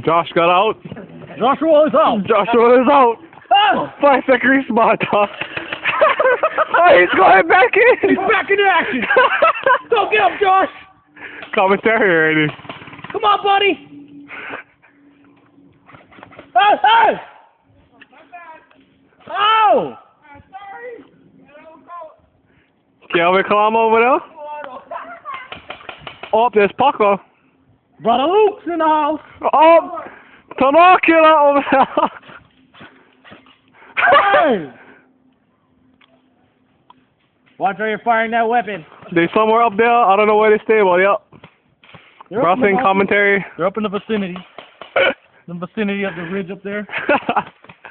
Josh got out. Joshua is out. Joshua is out. Ah! 5 second respawn. Oh, he's going back in. He's back into action. Go get him, Josh. Commentary already. Come on, buddy. Hey, hey. Oh. Kelvin Kalama over there. Oh, there's Paco. Brother Luke's in the house. Oh, Tanakila over there. Hey. Watch where you're firing that weapon. They somewhere up there. I don't know where they stay, but yep. They're up in the Brossing commentary. They're up in the vicinity. The vicinity of the ridge up there.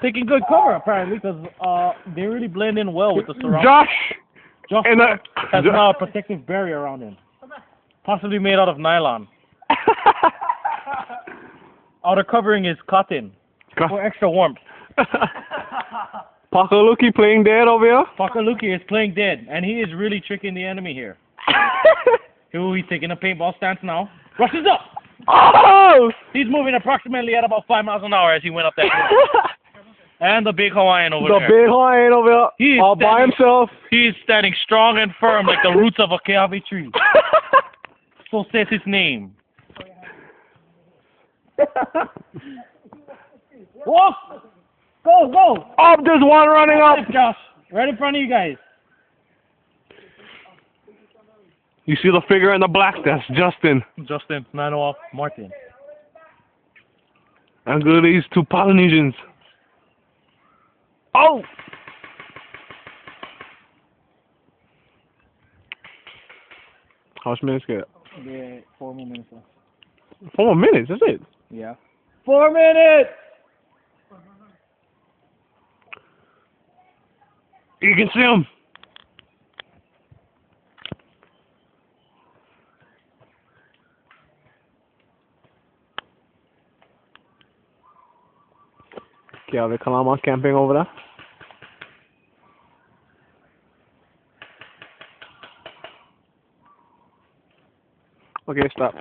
Taking good cover, apparently, because they really blend in well with the surroundings. Josh has now a protective barrier around him. Possibly made out of nylon. Outer covering is cotton for extra warmth. Pakaluki playing dead over here. Pakaluki is playing dead, and he is really tricking the enemy here. He's taking a paintball stance now. Rushes up! Oh! He's moving approximately at about 5 miles an hour as he went up that hill. And the big Hawaiian over there. The big Hawaiian over there. He's all by himself. He's standing strong and firm like the roots of a keawe tree. So says his name. Walk! Go, go! Up, there's one running up. Josh, right in front of you guys. You see the figure in the black? That's Justin. Justin, Manoa, Martin. And good these 2 Polynesians. Oh! How much minutes get? Yeah, 4 more minutes left. 4 more minutes, that's it? Yeah. 4 minutes! You can see him. Kelvin Kalama camping over there. Okay, stop.